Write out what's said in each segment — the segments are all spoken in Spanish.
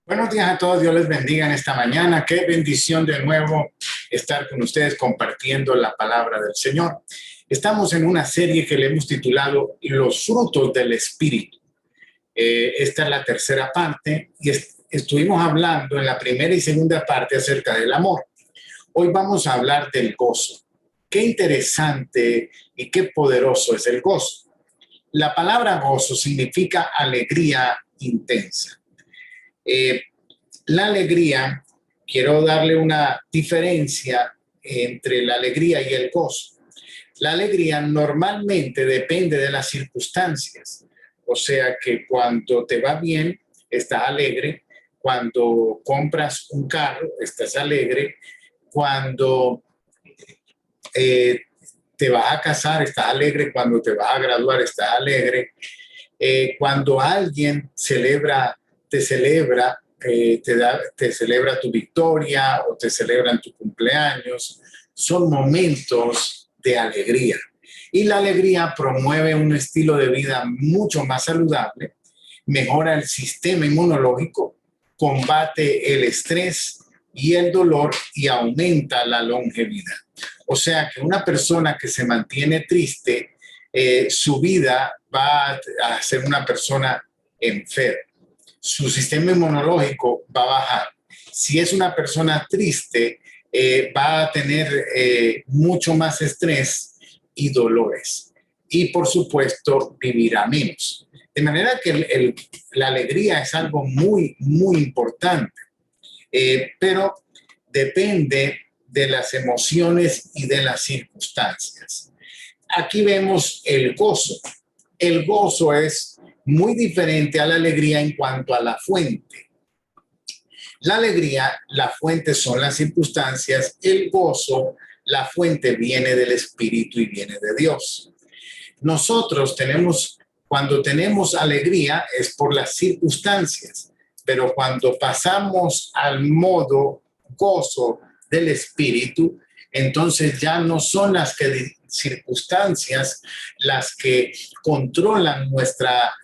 Buenos días a todos, Dios les bendiga en esta mañana. Qué bendición de nuevo estar con ustedes compartiendo la palabra del Señor. Estamos en una serie que le hemos titulado Los frutos del Espíritu. Esta es la tercera parte y estuvimos hablando en la primera y segunda parte acerca del amor. Hoy vamos a hablar del gozo. Qué interesante y qué poderoso es el gozo. La palabra gozo significa alegría intensa. La alegría, quiero darle una diferencia entre la alegría y el gozo. La alegría normalmente depende de las circunstancias, o sea que cuando te va bien, estás alegre, cuando compras un carro, estás alegre, cuando te vas a casar, estás alegre, cuando te vas a graduar, estás alegre, cuando alguien te celebra, te celebra tu victoria o te celebran tu cumpleaños, son momentos de alegría. Y la alegría promueve un estilo de vida mucho más saludable, mejora el sistema inmunológico, combate el estrés y el dolor y aumenta la longevidad. O sea que una persona que se mantiene triste, su vida va a ser una persona enferma. Su sistema inmunológico va a bajar. Si es una persona triste, va a tener mucho más estrés y dolores. Y por supuesto, vivirá menos. De manera que la alegría es algo muy, muy importante, pero depende de las emociones y de las circunstancias. Aquí vemos el gozo. El gozo es muy diferente a la alegría en cuanto a la fuente. La alegría, la fuente son las circunstancias. El gozo, la fuente viene del Espíritu y viene de Dios. Nosotros cuando tenemos alegría es por las circunstancias, pero cuando pasamos al modo gozo del Espíritu, entonces ya no son las circunstancias las que controlan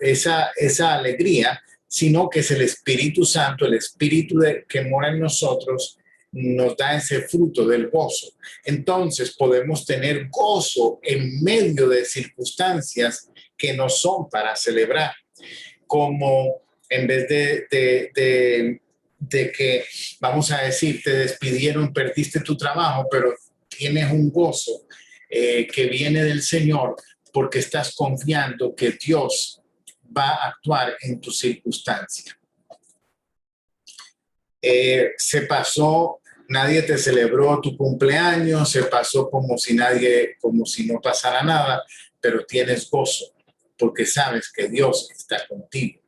esa alegría, sino que es el Espíritu Santo, el Espíritu que mora en nosotros, nos da ese fruto del gozo. Entonces podemos tener gozo en medio de circunstancias que no son para celebrar, como en vez de que, vamos a decir, te despidieron, perdiste tu trabajo, pero tienes un gozo que viene del Señor porque estás confiando que Dios va a actuar en tu circunstancia. Se pasó, nadie te celebró tu cumpleaños, se pasó como si no pasara nada, pero tienes gozo porque sabes que Dios está contigo.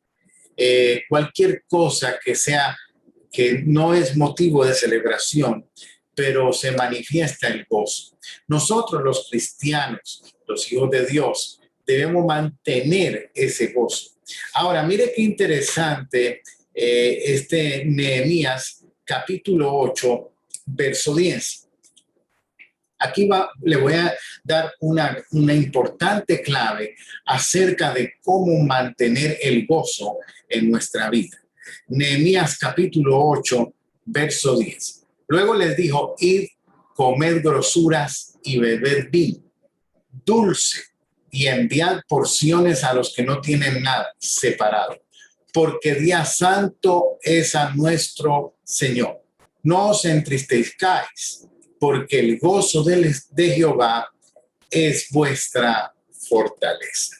Cualquier cosa que no es motivo de celebración, pero se manifiesta el gozo. Nosotros los cristianos, los hijos de Dios, debemos mantener ese gozo. Ahora, mire qué interesante Nehemías capítulo 8, verso 10. Aquí le voy a dar una importante clave acerca de cómo mantener el gozo en nuestra vida. Nehemías capítulo 8, verso 10. Luego les dijo, id, comed grosuras y bebed vino dulce y enviad porciones a los que no tienen nada separado, porque día santo es a nuestro Señor. No os entristezcáis, porque el gozo de Jehová es vuestra fortaleza.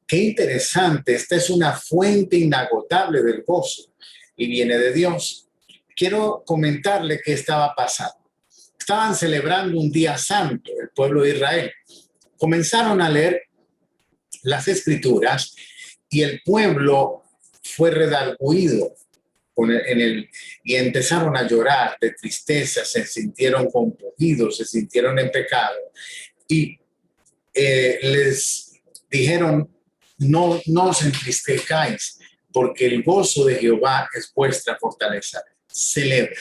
Qué interesante, esta es una fuente inagotable del gozo y viene de Dios. Quiero comentarle qué estaba pasando. Estaban celebrando un día santo, el pueblo de Israel. Comenzaron a leer las escrituras y el pueblo fue redargüido y empezaron a llorar de tristeza, se sintieron compungidos, se sintieron en pecado y les dijeron, no os entristezcáis, porque el gozo de Jehová es vuestra fortaleza. Celebre.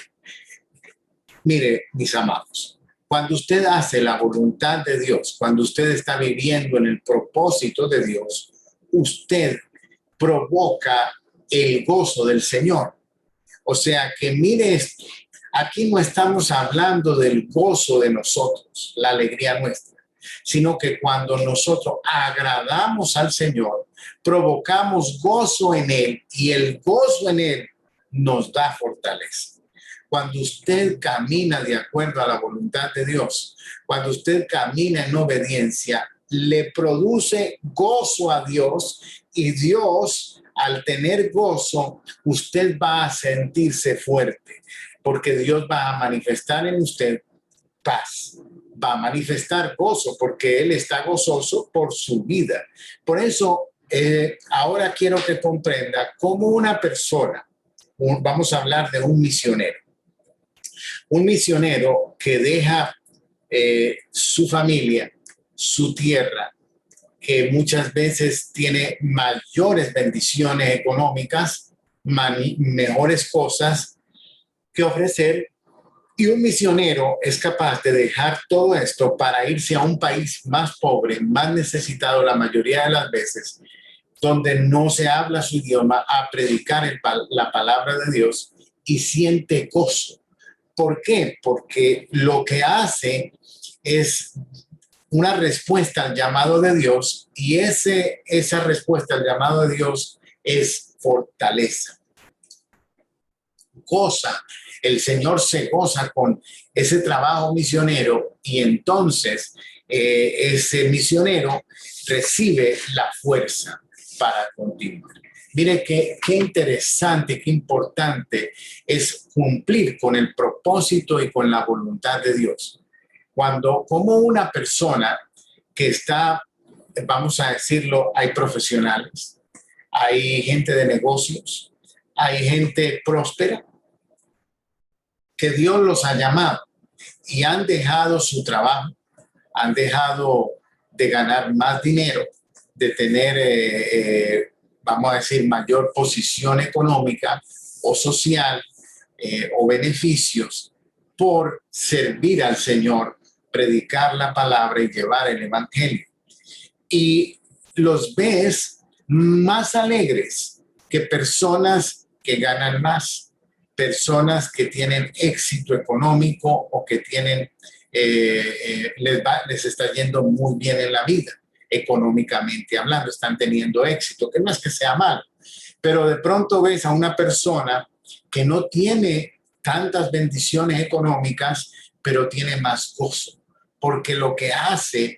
Mire, mis amados, cuando usted hace la voluntad de Dios, cuando usted está viviendo en el propósito de Dios, usted provoca el gozo del Señor. O sea que mire esto, aquí no estamos hablando del gozo de nosotros, la alegría nuestra, sino que cuando nosotros agradamos al Señor, provocamos gozo en Él y el gozo en Él nos da fortaleza. Cuando usted camina de acuerdo a la voluntad de Dios, cuando usted camina en obediencia, le produce gozo a Dios y Dios, al tener gozo, usted va a sentirse fuerte porque Dios va a manifestar en usted paz, va a manifestar gozo porque Él está gozoso por su vida. Por eso, ahora quiero que comprenda cómo una persona, vamos a hablar de un misionero que deja su familia, su tierra, que muchas veces tiene mayores bendiciones económicas, mejores cosas que ofrecer, y un misionero es capaz de dejar todo esto para irse a un país más pobre, más necesitado la mayoría de las veces, donde no se habla su idioma, a predicar la palabra de Dios y siente gozo. ¿Por qué? Porque lo que hace es una respuesta al llamado de Dios y esa respuesta al llamado de Dios es fortaleza. Goza, el Señor se goza con ese trabajo misionero y entonces ese misionero recibe la fuerza para continuar. Mire qué interesante, qué importante es cumplir con el propósito y con la voluntad de Dios. Cuando como una persona que está, vamos a decirlo, hay profesionales, hay gente de negocios, hay gente próspera, que Dios los ha llamado y han dejado su trabajo, han dejado de ganar más dinero, de tener, vamos a decir, mayor posición económica o social o beneficios por servir al Señor, predicar la palabra y llevar el evangelio. Y los ves más alegres que personas que ganan más, personas que tienen éxito económico o que tienen, les está yendo muy bien en la vida, económicamente hablando, están teniendo éxito, que no es que sea malo, pero de pronto ves a una persona que no tiene tantas bendiciones económicas, pero tiene más gozo, porque lo que hace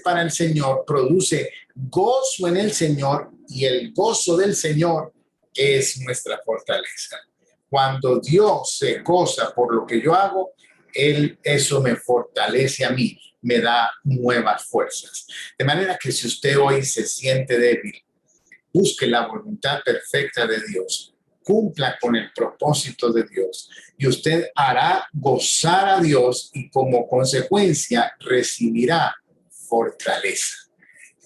para el Señor produce gozo en el Señor y el gozo del Señor es nuestra fortaleza. Cuando Dios se goza por lo que yo hago, eso me fortalece a mí, me da nuevas fuerzas. De manera que si usted hoy se siente débil, busque la voluntad perfecta de Dios, cumpla con el propósito de Dios y usted hará gozar a Dios y como consecuencia recibirá fortaleza.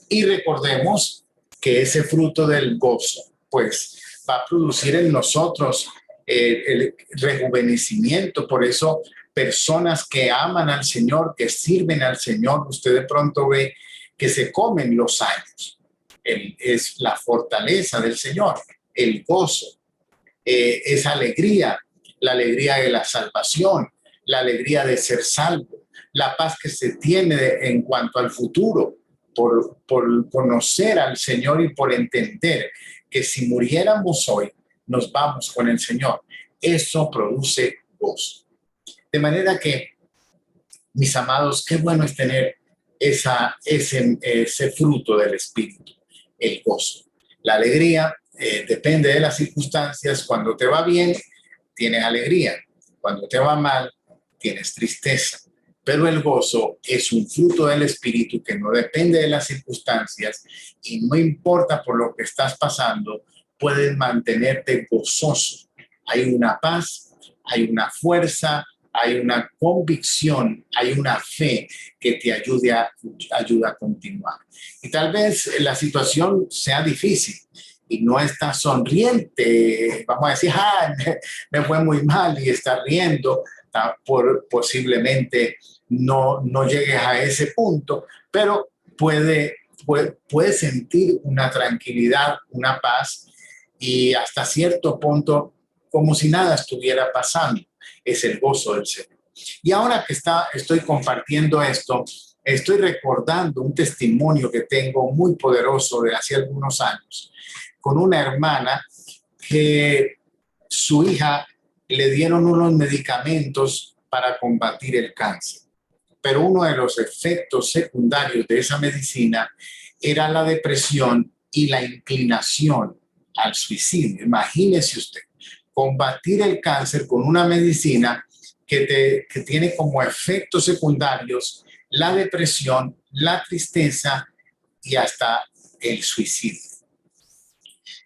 Y recordemos que ese fruto del gozo, pues, va a producir en nosotros el rejuvenecimiento. Por eso, personas que aman al Señor, que sirven al Señor, usted de pronto ve que se comen los años. Es la fortaleza del Señor, el gozo, esa alegría, la alegría de la salvación, la alegría de ser salvo, la paz que se tiene en cuanto al futuro, por conocer al Señor y por entender que si muriéramos hoy, nos vamos con el Señor. Eso produce gozo. De manera que, mis amados, qué bueno es tener ese fruto del Espíritu, el gozo. La alegría depende de las circunstancias. Cuando te va bien, tienes alegría. Cuando te va mal, tienes tristeza. Pero el gozo es un fruto del Espíritu que no depende de las circunstancias y no importa por lo que estás pasando, puedes mantenerte gozoso. Hay una paz, hay una fuerza, hay una convicción, hay una fe que te ayuda a continuar. Y tal vez la situación sea difícil y no estás sonriente, vamos a decir, me fue muy mal y estás riendo, posiblemente no llegues a ese punto, pero puede sentir una tranquilidad, una paz y hasta cierto punto como si nada estuviera pasando. Es el gozo del Señor. Y ahora que estoy compartiendo esto, estoy recordando un testimonio que tengo muy poderoso de hace algunos años, con una hermana que su hija le dieron unos medicamentos para combatir el cáncer. Pero uno de los efectos secundarios de esa medicina era la depresión y la inclinación al suicidio. Imagínese usted, combatir el cáncer con una medicina que tiene como efectos secundarios la depresión, la tristeza y hasta el suicidio.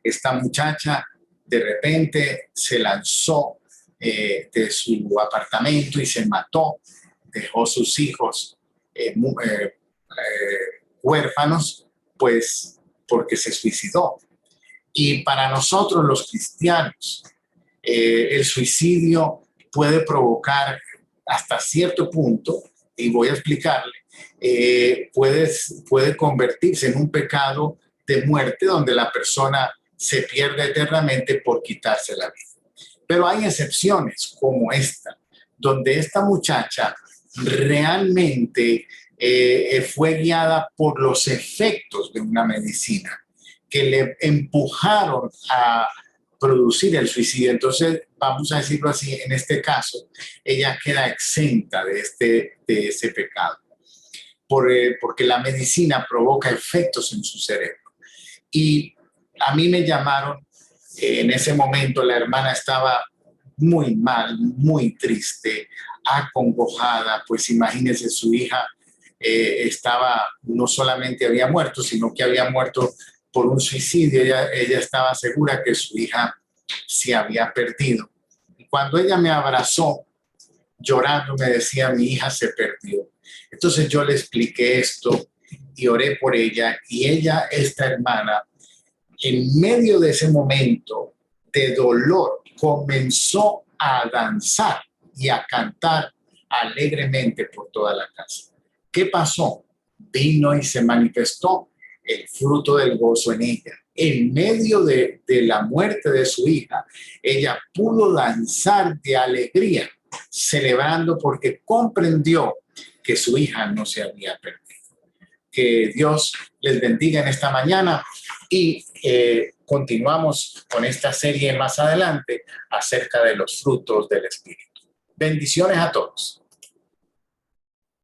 Esta muchacha de repente se lanzó de su apartamento y se mató, dejó sus hijos huérfanos, pues porque se suicidó. Y para nosotros los cristianos, el suicidio puede provocar hasta cierto punto, y voy a explicarle, puede convertirse en un pecado de muerte donde la persona se pierde eternamente por quitarse la vida. Pero hay excepciones como esta, donde esta muchacha realmente fue guiada por los efectos de una medicina que le empujaron a producir el suicidio. Entonces, vamos a decirlo así, en este caso, ella queda exenta de ese pecado, porque la medicina provoca efectos en su cerebro. Y a mí me llamaron, en ese momento la hermana estaba muy mal, muy triste, acongojada, pues imagínese, su hija no solamente había muerto, sino que había muerto por un suicidio. Ella estaba segura que su hija se había perdido. Y cuando ella me abrazó, llorando, me decía, mi hija se perdió. Entonces yo le expliqué esto y oré por ella, y ella, esta hermana, en medio de ese momento de dolor, comenzó a danzar y a cantar alegremente por toda la casa. ¿Qué pasó? Vino y se manifestó el fruto del gozo en ella. En medio de la muerte de su hija, ella pudo danzar de alegría, celebrando porque comprendió que su hija no se había perdido. Que Dios les bendiga en esta mañana, y continuamos con esta serie más adelante acerca de los frutos del Espíritu. Bendiciones a todos.